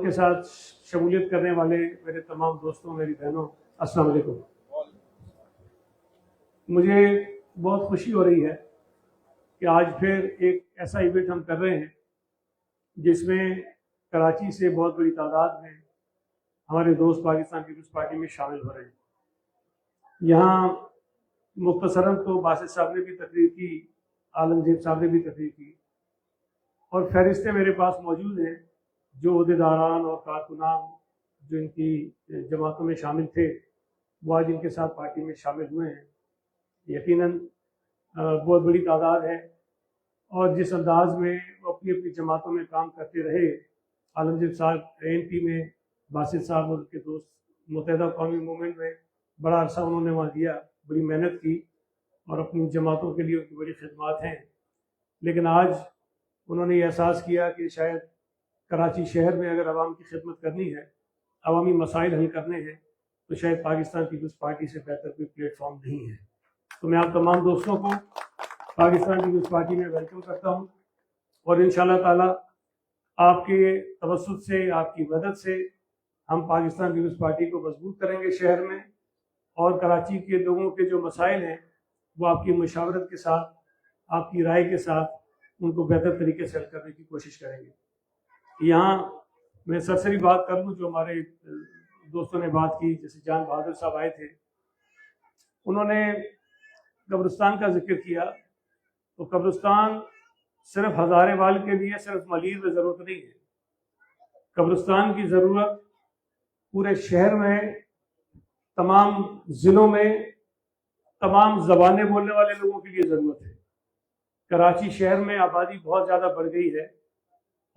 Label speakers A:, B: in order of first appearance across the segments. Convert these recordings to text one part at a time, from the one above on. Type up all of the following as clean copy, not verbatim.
A: کے ساتھ شمولیت کرنے والے میرے تمام دوستوں، میری بہنوں، السلام علیکم۔ مجھے بہت خوشی ہو رہی ہے کہ آج پھر ایک ایسا ایونٹ ہم کر رہے ہیں جس میں کراچی سے بہت بڑی تعداد میں ہمارے دوست پاکستان پیپلز پارٹی میں شامل ہو رہے ہیں۔ یہاں مختصراً تو باسط صاحب نے بھی تقریر کی، عالمگیر صاحب نے بھی تقریر کی، اور فہرستیں میرے پاس موجود ہیں جو عہدیداران اور کارکنان جو ان کی جماعتوں میں شامل تھے وہ آج ان کے ساتھ پارٹی میں شامل ہوئے ہیں۔ یقیناً بہت بڑی تعداد ہے، اور جس انداز میں وہ اپنی اپنی جماعتوں میں کام کرتے رہے، عالمگیر صاحب ANP میں، باسط صاحب اور ان کے دوست متحدہ قومی موومنٹ میں بڑا عرصہ انہوں نے وہاں دیا، بڑی محنت کی اور اپنی جماعتوں کے لیے ان کی بڑی خدمات ہیں۔ لیکن آج انہوں نے یہ احساس کیا کہ شاید کراچی شہر میں اگر عوام کی خدمت کرنی ہے، عوامی مسائل حل کرنے ہیں، تو شاید پاکستان پیپلز پارٹی سے بہتر کوئی پلیٹ فارم نہیں ہے۔ تو میں آپ تمام دوستوں کو پاکستان پیپلز پارٹی میں ویلکم کرتا ہوں، اور انشاءاللہ تعالی آپ کے توسط سے، آپ کی مدد سے ہم پاکستان پیپلز پارٹی کو مضبوط کریں گے شہر میں، اور کراچی کے لوگوں کے جو مسائل ہیں وہ آپ کی مشاورت کے ساتھ، آپ کی رائے کے ساتھ ان کو بہتر طریقے سے حل کرنے کی کوشش کریں گے۔ یہاں میں سرسری بات کر لوں، جو ہمارے دوستوں نے بات کی، جیسے جان بہادر صاحب آئے تھے، انہوں نے قبرستان کا ذکر کیا، تو قبرستان صرف ہزارے وال کے لیے صرف ملیر میں ضرورت نہیں ہے، قبرستان کی ضرورت پورے شہر میں، تمام ضلعوں میں، تمام زبانیں بولنے والے لوگوں کے لیے ضرورت ہے۔ کراچی شہر میں آبادی بہت زیادہ بڑھ گئی ہے،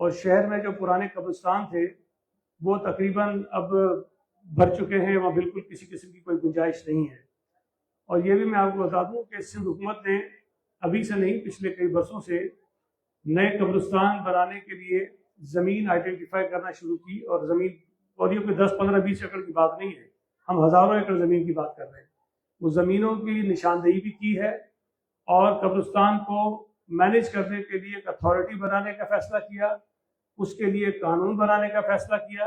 A: اور شہر میں جو پرانے قبرستان تھے وہ تقریباً اب بھر چکے ہیں، وہاں بالکل کسی قسم کی کوئی گنجائش نہیں ہے۔ اور یہ بھی میں آپ کو بتا دوں کہ سندھ حکومت نے ابھی سے نہیں، پچھلے کئی برسوں سے نئے قبرستان بنانے کے لیے زمین آئیڈینٹیفائی کرنا شروع کی، اور زمین، اور یہ کوئی 10 15 20 ایکڑ کی بات نہیں ہے، ہم ہزاروں ایکڑ زمین کی بات کر رہے ہیں۔ وہ زمینوں کی نشاندہی بھی کی ہے، اور قبرستان کو مینیج کرنے کے لیے ایک اتھارٹی بنانے کا فیصلہ کیا، اس کے لیے قانون بنانے کا فیصلہ کیا،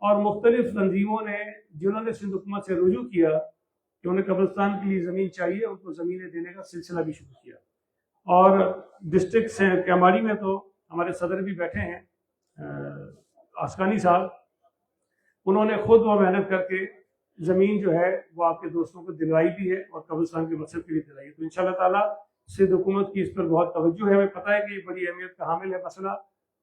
A: اور مختلف تنظیموں نے جنہوں نے سندھ حکومت سے رجوع کیا کہ انہیں قبرستان کے لیے زمین چاہیے، ان کو زمینیں دینے کا سلسلہ بھی شروع کیا۔ اور ڈسٹرکٹ سے کیماری میں تو ہمارے صدر بھی بیٹھے ہیں، آسکانی صاحب، انہوں نے خود وہ محنت کر کے زمین جو ہے وہ آپ کے دوستوں کو دلوائی بھی ہے، اور قبرستان کے مقصد کے لیے دلائی ہے۔ تو انشاءاللہ تعالیٰ سندھ حکومت کی اس پر بہت توجہ ہے، ہمیں پتہ ہے کہ یہ بڑی اہمیت کا حامل ہے مسئلہ،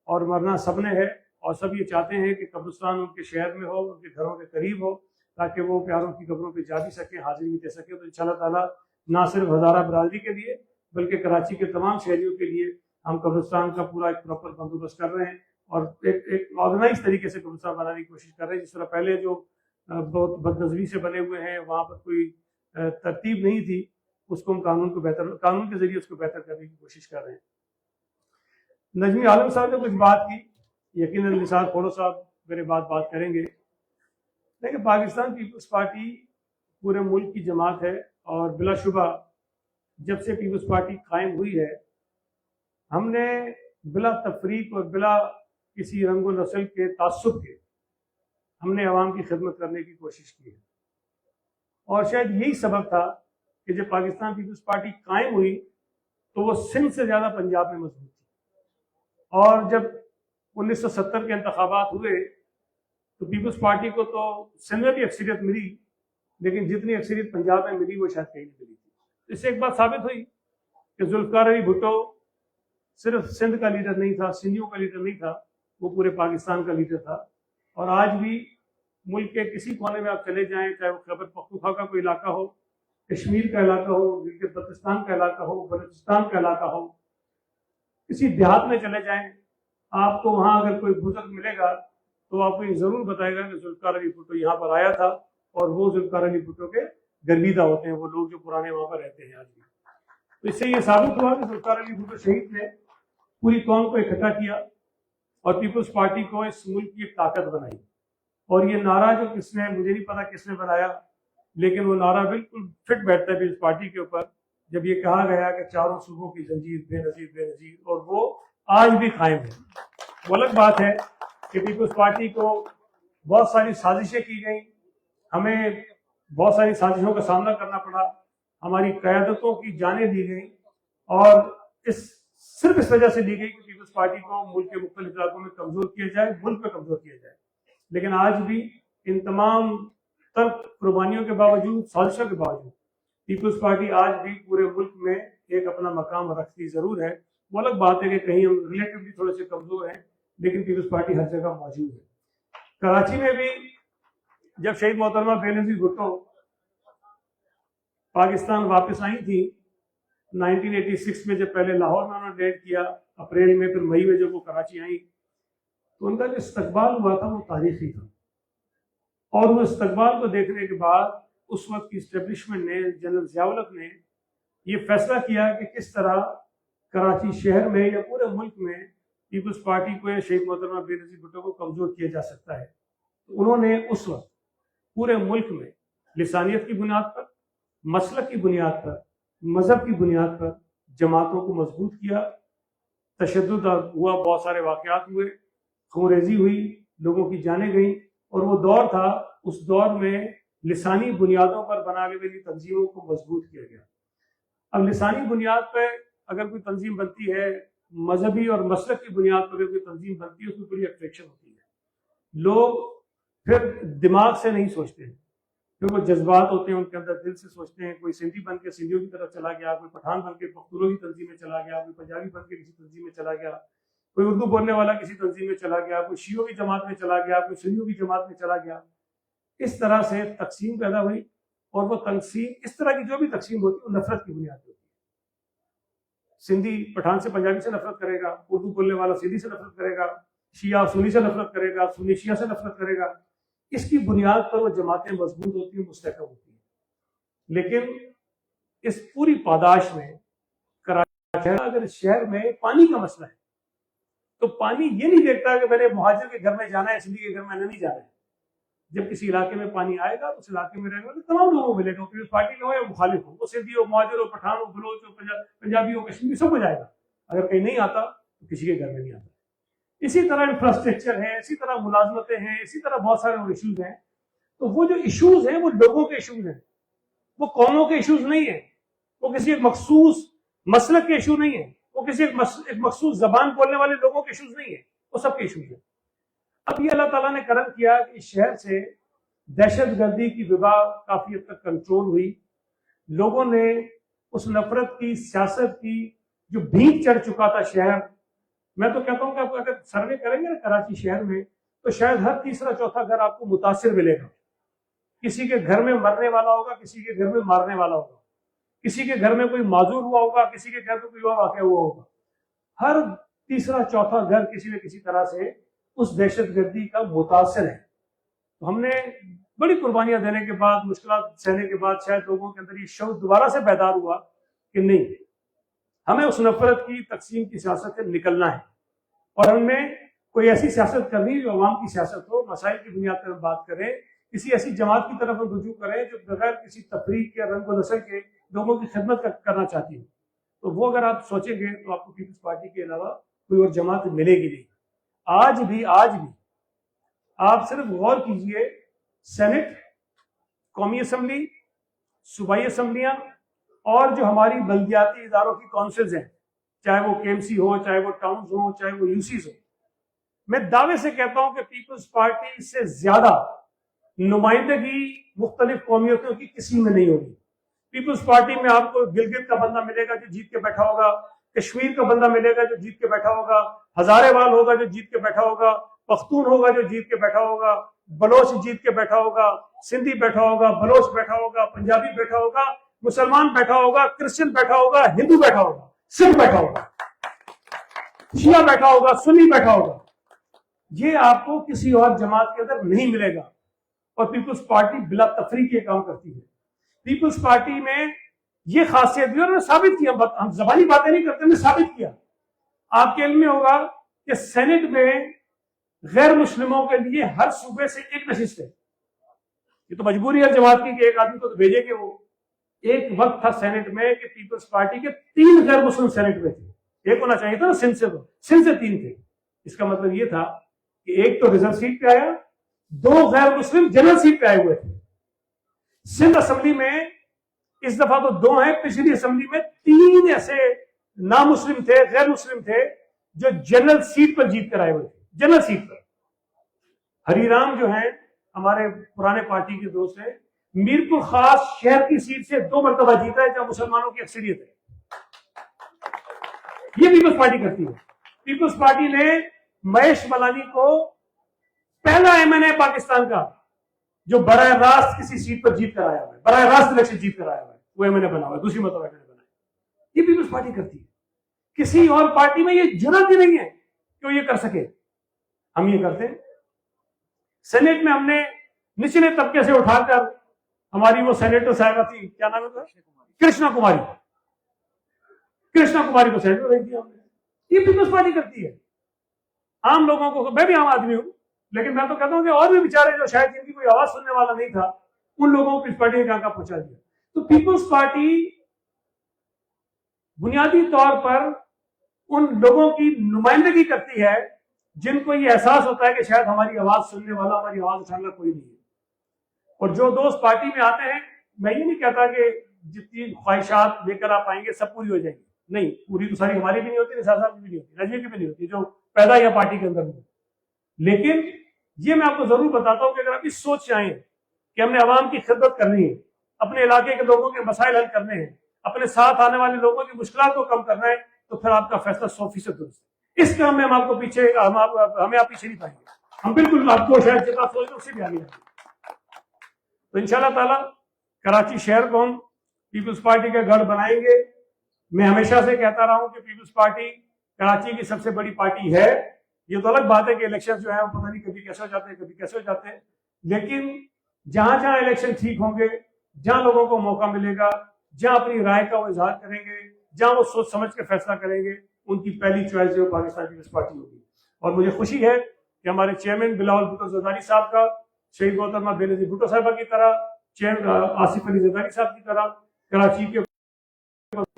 A: اور مرنا سب نے ہے، اور سب یہ چاہتے ہیں کہ قبرستان ان کے شہر میں ہو، ان کے گھروں کے قریب ہو، تاکہ وہ پیاروں کی قبروں پہ جا بھی سکیں، حاضری بھی دے سکیں۔ تو انشاءاللہ تعالیٰ نہ صرف ہزارہ برادری کے لیے بلکہ کراچی کے تمام شہریوں کے لیے ہم قبرستان کا پورا ایک پراپر بندوبست کر رہے ہیں، اور ایک آرگنائز طریقے سے قبرستان بنانے کی کوشش کر رہے ہیں۔ جس طرح پہلے جو بہت بدنظمی سے بنے ہوئے ہیں، وہاں پر کوئی ترتیب نہیں تھی، اس کو ہم قانون کے ذریعے اس کو بہتر کرنے کی کوشش کر رہے ہیں۔ نجمی عالم صاحب نے کچھ بات کی، یقیناً نثار کھوڑو صاحب میرے بات کریں گے، لیکن پاکستان پیپلز پارٹی پورے ملک کی جماعت ہے، اور بلا شبہ جب سے پیپلز پارٹی قائم ہوئی ہے، ہم نے بلا تفریق اور بلا کسی رنگ و نسل کے تعصب کے ہم نے عوام کی خدمت کرنے کی کوشش کی ہے، اور شاید یہی سبب تھا کہ جب پاکستان پیپلز پارٹی قائم ہوئی تو وہ سندھ سے زیادہ پنجاب میں مضبوط تھی، اور جب 1970 کے انتخابات ہوئے تو پیپلز پارٹی کو تو سندھ میں بھی اکثریت ملی، لیکن جتنی اکثریت پنجاب میں ملی وہ شاید کہیں نہیں ملی تھی۔ اس سے ایک بات ثابت ہوئی کہ ذوالفقار علی بھٹو صرف سندھ کا لیڈر نہیں تھا، سندھیوں کا لیڈر نہیں تھا، وہ پورے پاکستان کا لیڈر تھا۔ اور آج بھی ملک کے کسی کونے میں آپ چلے جائیں، چاہے وہ خیبر پختونخوا کا کوئی علاقہ ہو، کشمیر کا علاقہ ہو، گلگت بلتستان کا علاقہ ہو، بلوچستان کا علاقہ ہو، کسی دیہات میں چلے جائیں، آپ کو وہاں اگر کوئی بزرگ ملے گا تو آپ کو یہ ضرور بتائے گا کہ ذوالفقار علی بھٹو یہاں پر آیا تھا، اور وہ ذوالفقار علی بھٹو کے گرویدہ ہوتے ہیں وہ لوگ جو پرانے وہاں پر رہتے ہیں آج بھی۔ تو اس سے یہ ثابت ہوا کہ ذوالفقار علی بھٹو شہید نے پوری قوم کو اکٹھا کیا، اور پیپلز پارٹی کو اس ملک کی ایک طاقت بنائی۔ اور یہ نعرہ جو کس نے، مجھے نہیں پتا کس نے بنایا، لیکن وہ نعرہ بالکل فٹ بیٹھتا ہے پیپلز پارٹی کے اوپر، جب یہ کہا گیا کہ چاروں صوبوں کی زنجیر بے نظیر بے نظیر، اور وہ آج بھی قائم ہے۔ وہ الگ بات ہے کہ پیپلز پارٹی کو بہت ساری سازشیں کی گئیں, ہمیں بہت ساری سازشوں کا سامنا کرنا پڑا, ہماری قیادتوں کی جانیں دی گئیں, اور صرف اس وجہ سے دی گئی کہ پیپلز پارٹی کو ملک کے مختلف علاقوں میں کمزور کیا جائے, ملک پہ کمزور کیا جائے. لیکن آج بھی ان تمام تر قربانیوں کے باوجود, سازشوں کے باوجود, پیپلز پارٹی آج بھی پورے ملک میں ایک اپنا مقام رکھتی ضرور ہے. وہ الگ بات ہے کہ کہیں ہم ریلیٹیولی تھوڑے سے کمزور ہیں, لیکن پیپلز پارٹی ہر جگہ موجود ہے. کراچی میں بھی جب شہید محترمہ بے نظیر بھٹو پاکستان واپس آئی تھی 1986 میں, جب پہلے لاہور میں انہوں نے لینڈ کیا, اپریل میں, پھر مئی میں جب وہ کراچی آئی, تو ان کا جو استقبال ہوا تھا وہ تاریخی تھا. اور وہ استقبال کو دیکھنے کے بعد اس وقت کی اسٹیبلشمنٹ نے, جنرل ضیاء الحق نے یہ فیصلہ کیا کہ کس طرح کراچی شہر میں یا پورے ملک میں پیپلز پارٹی کو یا شہید محترمہ بے نظیر بھٹو کو کمزور کیا جا سکتا ہے. تو انہوں نے اس وقت پورے ملک میں لسانیت کی بنیاد پر, مسلک کی بنیاد پر, مذہب کی بنیاد پر جماعتوں کو مضبوط کیا. تشدد ہوا, بہت سارے واقعات ہوئے, خونریزی ہوئی, لوگوں کی جانیں گئیں, اور وہ دور تھا, اس دور میں لسانی بنیادوں پر بنانے والی تنظیموں کو مضبوط کیا گیا. اب لسانی بنیاد پہ اگر کوئی تنظیم بنتی ہے, مذہبی اور مسلک کی بنیاد پر اگر کوئی تنظیم بنتی ہے, اس میں بڑی اٹریکشن ہوتی ہے. لوگ پھر دماغ سے نہیں سوچتے ہیں, پھر وہ جذبات ہوتے ہیں ان کے اندر, دل سے سوچتے ہیں. کوئی سندھی بن کے سندھیوں کی طرف چلا گیا, کوئی پٹھان بن کے پختونوں کی تنظیم میں چلا گیا, کوئی پنجابی بن کے کسی تنظیم میں چلا گیا, کوئی اردو بولنے والا کسی تنظیم میں چلا گیا, کوئی شیعوں کی جماعت میں چلا گیا, کوئی سنیوں کی جماعت میں چلا گیا. اس طرح سے تقسیم پیدا ہوئی, اور وہ تقسیم, اس طرح کی جو بھی تقسیم ہوتی ہے وہ نفرت کی بنیاد پہ ہوتی ہے. سندھی پٹھان سے پنجابی سے نفرت کرے گا, اردو بولنے والا سندھی سے نفرت کرے گا, شیعہ سنی سے نفرت کرے گا, سنی شیعہ سے نفرت کرے گا. اس کی بنیاد پر وہ جماعتیں مضبوط ہوتی ہیں, مستحکم ہوتی ہیں. لیکن اس پوری پاداش میں کراچی اگر شہر میں پانی کا مسئلہ ہے, تو پانی یہ نہیں دیکھتا کہ میں نے مہاجر کے گھر میں جانا ہے, سندھی کے گھر میں نہیں جانا ہے. جب کسی علاقے میں پانی آئے گا, اس علاقے میں رہنے والے تمام لوگوں کو ملے گا, پیپلز پارٹی کے ہو یا مخالف ہو, وہ سندھی ہو, مہاجر ہو, پٹھان ہو, بلوچ ہو, پنجابی ہو, کشمیری, سب کو جائے گا. اگر کہیں نہیں آتا تو کسی کے گھر میں نہیں آتا. اسی طرح انفراسٹرکچر ہے, اسی طرح ملازمتیں ہیں, اسی طرح بہت سارے اور ایشوز ہیں. تو وہ جو ایشوز ہیں وہ لوگوں کے ایشوز ہیں, وہ قوموں کے ایشوز نہیں ہیں, وہ کسی ایک مخصوص مسلک کے ایشو نہیں ہیں, وہ کسی ایک مخصوص زبان بولنے والے لوگوں کے ایشوز نہیں ہیں, وہ سب کے ایشوز ہیں. اب یہ اللہ تعالیٰ نے کرم کیا کہ اس شہر سے دہشت گردی کی وبا کافی حد تک کنٹرول ہوئی. لوگوں نے اس نفرت کی سیاست کی جو بھیگ چڑھ چکا تھا شہر, میں تو کہتا ہوں کہ آپ اگر سروے کریں گے نا کراچی شہر میں, تو شاید ہر تیسرا چوتھا گھر آپ کو متاثر ملے گا. کسی کے گھر میں مرنے والا ہوگا, کسی کے گھر میں مارنے والا ہوگا, کسی کے گھر میں کوئی معذور ہوا ہوگا, کسی کے گھر میں کوئی اور واقعہ ہوا ہوگا. ہر تیسرا چوتھا گھر کسی نہ کسی طرح سے اس دہشت گردی کا متاثر ہے. تو ہم نے بڑی قربانیاں دینے کے بعد, مشکلات سہنے کے بعد, شاید لوگوں کے اندر یہ شعور دوبارہ سے بیدار ہوا کہ نہیں, ہمیں اس نفرت کی تقسیم کی سیاست سے نکلنا ہے, اور ہم نے کوئی ایسی سیاست کرنی جو عوام کی سیاست ہو, مسائل کی بنیاد پر بات کریں, کسی ایسی جماعت کی طرف ہم رجوع کریں جو بغیر کسی تفریق یا رنگ و نسل کے لوگوں کی خدمت کرنا چاہتی ہے. تو وہ اگر آپ سوچیں گے تو آپ کو پیپلز پارٹی کے علاوہ کوئی اور جماعت ملے گی نہیں. آج بھی آپ صرف غور کیجئے, سینٹ, قومی اسمبلی, صوبائی اسمبلیاں, اور جو ہماری بلدیاتی اداروں کی کونسلز ہیں, چاہے وہ کے ایم سی ہو, چاہے وہ ٹاؤنز ہوں, چاہے وہ یو سیز ہو, میں دعوے سے کہتا ہوں کہ پیپلز پارٹی سے زیادہ نمائندگی مختلف قومیتوں کی کسی میں نہیں ہوگی. پیپلز پارٹی میں آپ کو گلگت کا بندہ ملے گا جو جیت کے بیٹھا ہوگا, کشمیر کا بندہ ملے گا جو جیت کے بیٹھا ہوگا, ہزارے وال ہوگا جو جیت کے بیٹھا ہوگا, پختون ہوگا جو جیت کے بیٹھا ہوگا, بلوچ جیت کے بیٹھا ہوگا, سندھی بیٹھا ہوگا, بلوچ بیٹھا ہوگا, پنجابی بیٹھا ہوگا, مسلمان بیٹھا ہوگا, کرسچن بیٹھا ہوگا, ہندو بیٹھا ہوگا, سکھ بیٹھا ہوگا, شیعہ بیٹھا ہوگا, سنی بیٹھا ہوگا. یہ آپ کو کسی اور جماعت کے اندر نہیں ملے گا. اور پیپلز پارٹی بلا تفریق یہ کام کرتی ہے. پیپلز پارٹی میں یہ خاصیت بھی, اور میں ثابت کیا, ہم زبانی باتیں نہیں کرتے, میں ثابت کیا. آپ کے علم میں ہوگا کہ سینٹ میں غیر مسلموں کے لیے ہر صوبے سے ایک نشست ہے. یہ تو مجبوری ہے جماعت کی کہ ایک آدمی کو تو بھیجے کہ وہ. ایک وقت تھا سینٹ میں کہ پیپلز پارٹی کے 3 غیر مسلم سینٹ میں تھے. ایک ہونا چاہیے تھا نا سندھ سے, تو سندھ سے 3 تھے. اس کا مطلب یہ تھا کہ ایک تو ریزرو سیٹ پہ آیا, 2 غیر مسلم جنرل سیٹ پہ آئے ہوئے تھے. سندھ اسمبلی میں اس دفعہ تو 2 ہیں, پچھلی اسمبلی میں 3 ایسے نامسلم تھے, غیر مسلم تھے جو جنرل سیٹ پر جیت کر آئے ہوئے تھے. جنرل سیٹ پر ہری رام جو ہیں ہمارے پرانے پارٹی کے دوست ہیں, میرپور خاص شہر کی سیٹ سے 2 مرتبہ جیتا ہے جہاں مسلمانوں کی اکثریت ہے. یہ پیپلز پارٹی کرتی ہے. پیپلز پارٹی نے مہیش ملانی کو پہلا MNA پاکستان کا جو براہ راست کسی سیٹ پر جیت کر آیا ہوا ہے, براہ راست الیکشن جیت کر آیا ہوا ہے, وہ MNA بنا ہوا ہے, دوسری مرتبہ MNA بنا ہے. یہ پیپلز پارٹی کرتی ہے. کسی اور پارٹی میں یہ جرات ہی نہیں ہے کہ وہ یہ کر سکے. ہم یہ کرتے ہیں. سینیٹ میں ہم نے نچلے طبقے سے اٹھا کر ہماری وہ سینیٹر صاحبہ تھی, کیا نام ہے, کرشنا کماری, کرشنا کماری کو سینیٹر بھیج دیا ہم نے. یہ پیپلز پارٹی کرتی ہے. عام لوگوں کو, میں بھی عام آدمی ہوں, لیکن میں تو کہتا ہوں کہ اور بھی بیچارے جو شاید جن کی کوئی آواز سننے والا نہیں تھا, ان لوگوں کو پیپلز پارٹی نے کہاں پہنچا دیا. تو پیپلز پارٹی بنیادی طور پر ان لوگوں کی نمائندگی کرتی ہے جن کو یہ احساس ہوتا ہے کہ شاید ہماری آواز سننے والا, ہماری آواز اٹھانے کوئی نہیں ہے. اور جو دوست پارٹی میں آتے ہیں, میں یہ نہیں کہتا کہ جتنی خواہشات لے کر آپ آئیں گے سب پوری ہو جائیں گی. نہیں, پوری تو ساری ہماری بھی نہیں ہوتی, نثار صاحب کی بھی نہیں ہوتی, رجوی کی بھی نہیں ہوتی, جو پیدا یا پارٹی کے اندر ہوتی. لیکن یہ میں آپ کو ضرور بتاتا ہوں کہ اگر آپ اس سوچ سے آئیں کہ ہم نے عوام کی خدمت کرنی ہے, اپنے علاقے کے لوگوں کے مسائل حل کرنے ہیں, اپنے ساتھ آنے والے لوگوں کی مشکلات کو کم کرنا ہے, تو پھر آپ کا فیصلہ 100% درست ہے. اس کام میں ہم آپ کو پیچھے, ہمیں آپ پیچھے نہیں پائیں گے. ہم بالکل آپ کو شاید جتنا سوچ اس سے بھی آگے جائیں گے. تو انشاءاللہ تعالیٰ کراچی شہر کو ہم پیپلز پارٹی کا گڑھ بنائیں گے. میں ہمیشہ سے کہتا رہا ہوں کہ پیپلز پارٹی کراچی کی سب سے بڑی پارٹی ہے. یہ تو الگ بات ہے کہ الیکشن جو ہے وہ پتہ نہیں کبھی کیسے ہو جاتے ہیں, کبھی کیسے ہو جاتے ہیں, لیکن جہاں جہاں الیکشن ٹھیک ہوں گے, جہاں لوگوں کو موقع ملے گا, جہاں اپنی رائے کا وہ اظہار کریں گے, جہاں وہ سوچ سمجھ کے فیصلہ کریں گے, ان کی پہلی چوائس جو پاکستان پیپلز پارٹی ہوگی. اور مجھے خوشی ہے کہ ہمارے چیئرمین بلاول بھٹو زرداری صاحب کا, شہید محترمہ بے نظیر بھٹو صاحبہ کی طرح, آصف علی زرداری صاحب کی طرح کراچی کے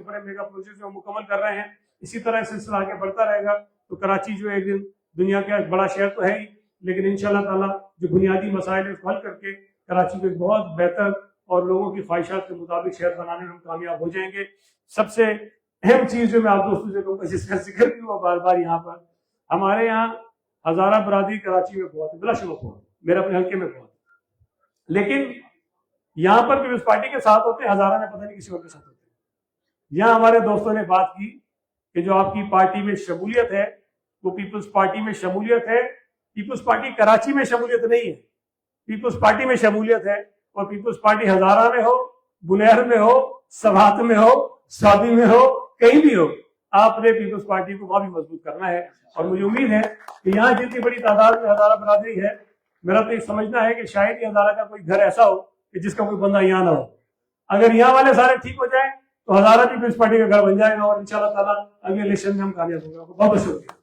A: بڑے میگا پروجیکٹ جو مکمل کر رہے ہیں, اسی طرح سلسلہ آگے بڑھتا رہے گا. تو کراچی جو ایک دن دنیا کا ایک بڑا شہر تو ہے ہی, لیکن انشاءاللہ تعالیٰ جو بنیادی مسائل ہے اس کو حل کر کے کراچی کو ایک بہت بہتر اور لوگوں کی خواہشات کے مطابق شہر بنانے میں ہم کامیاب ہو جائیں گے. سب سے اہم چیز جو میں آپ دوستوں سے کہوں گا, جس کا ذکر بھی ہوا بار بار یہاں پر, ہمارے یہاں ہزارہ برادری کراچی میں بہت ہے, بلا شبہ بہت, میرے اپنے حلقے میں بہت, لیکن یہاں پر پیپلز پارٹی کے ساتھ ہوتے ہیں, ہزارہ میں پتہ نہیں کسی اور کے ساتھ ہوتے ہیں. یہاں ہمارے دوستوں نے بات کی کہ جو آپ کی پارٹی میں شمولیت ہے وہ پیپلز پارٹی میں شمولیت ہے, پیپلز پارٹی کراچی میں شمولیت نہیں ہے, پیپلز پارٹی میں شمولیت ہے. اور پیپلز پارٹی ہزارہ میں ہو, بنیر میں ہو, سبھات میں ہو, سعودی میں ہو, کہیں بھی ہو, آپ نے پیپلز پارٹی کو وہاں بھی مضبوط کرنا ہے. اور مجھے امید ہے کہ یہاں جتنی بڑی تعداد میں ہزارہ برادری ہے, میرا تو یہ سمجھنا ہے کہ شاید یہ ہزارہ کا کوئی گھر ایسا ہو کہ جس کا کوئی بندہ یہاں نہ ہو. اگر یہاں والے سارے ٹھیک ہو جائیں تو ہزارہ پیپلز پارٹی کا گھر بن جائے گا, اور انشاءاللہ تعالیٰ اگلے الیکشن میں ہم کامیاب ہوں گے. بہت بہت شکریہ.